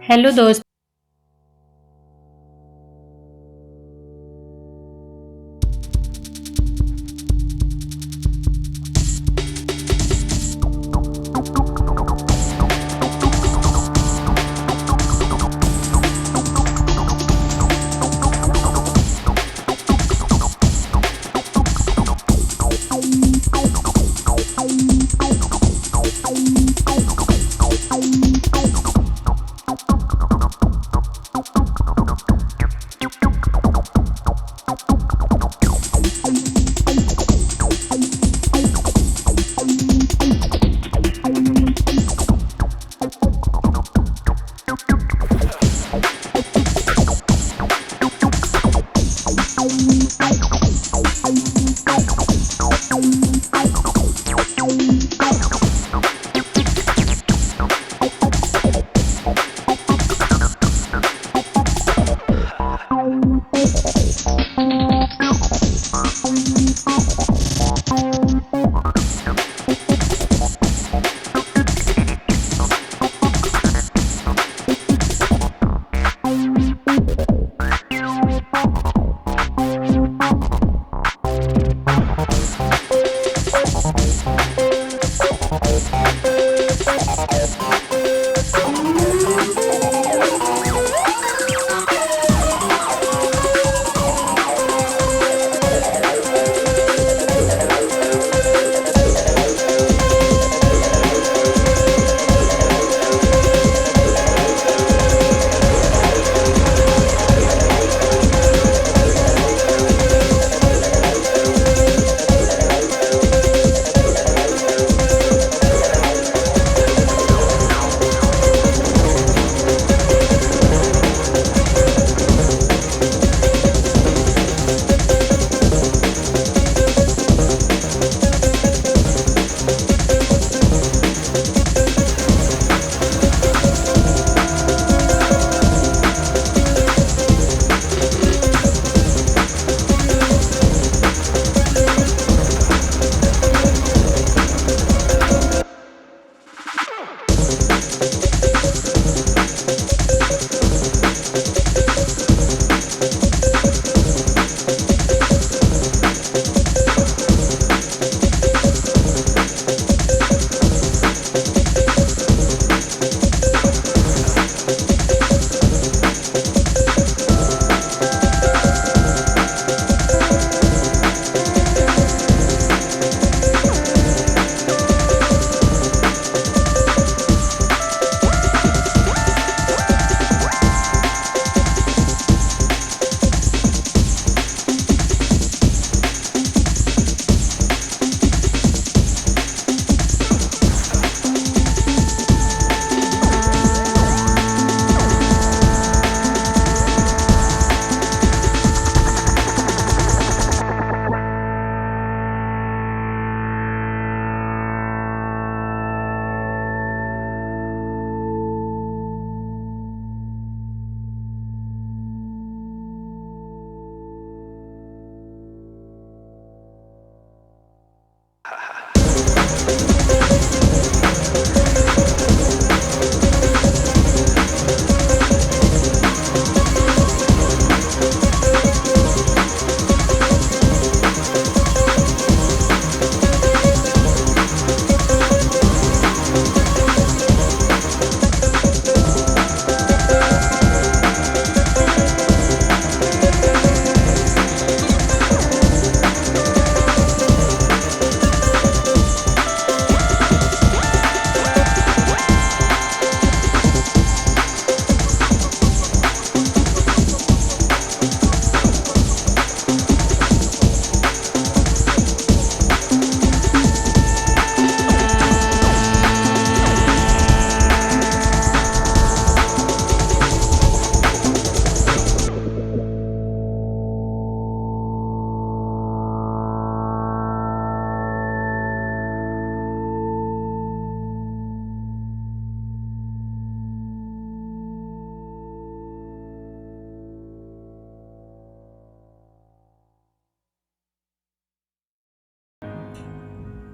Hello दोस्त।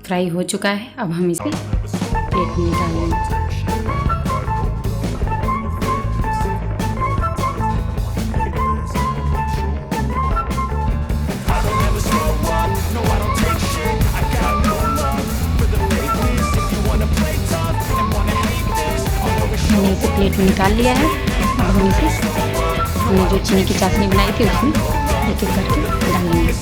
Fry हो चुका है। अब हम इसे प्लेट में डालेंगे। इसे प्लेट में निकाल लिया है। अब हम इसे हमने जो चीनी की चाशनी बनाई थी उसमें एक एक करके डालेंगे।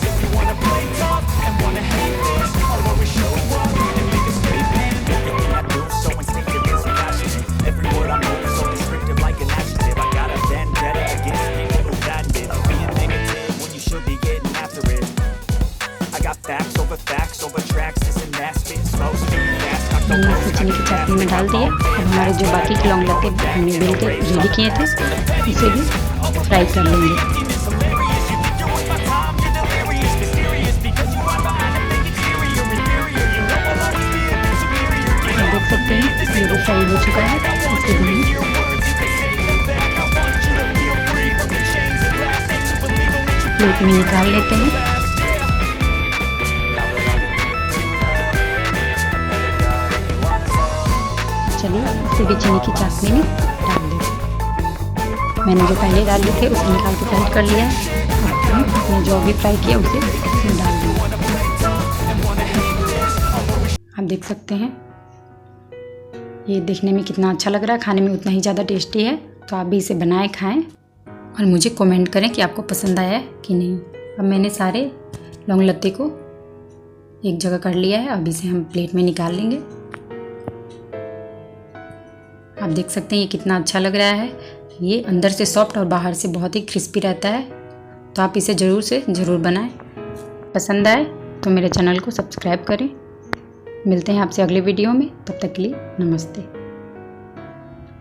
मैंने इसे चीनी की चाशनी में डाल दिया। अब हमारे जो बाकी के लौंग लत्ते हमने बेल के रेडी किए थे इसे भी फ्राई कर लेंगे। आप देख सकते हैं ये भी फ्राई हो चुका है। इसे भी प्लेट में निकाल लेते हैं। चलिए इसे भी चीनी की चाशनी में डाल देते। मैंने जो पहले डाले थे उसे निकाल के साइड कर लिया है। अब हमने जो अभी फ्राई किया उसे इसमें डाल दिया। आप देख सकते हैं ये देखने में कितना अच्छा लग रहा है, खाने में उतना ही ज़्यादा टेस्टी है। तो आप भी इसे बनाएं, खाएं और मुझे कमेंट करें कि आपको पसंद आया है कि नहीं। अब मैंने सारे लौंग लत्ते को एक जगह कर लिया है। अब इसे हम प्लेट में निकाल लेंगे। आप देख सकते हैं ये कितना अच्छा लग रहा है। ये अंदर से सॉफ्ट और बाहर से बहुत ही क्रिस्पी रहता है। तो आप इसे ज़रूर बनाएं। पसंद आए तो मेरे चैनल को सब्सक्राइब करें। मिलते हैं आपसे अगले वीडियो में, तब तक के लिए नमस्ते।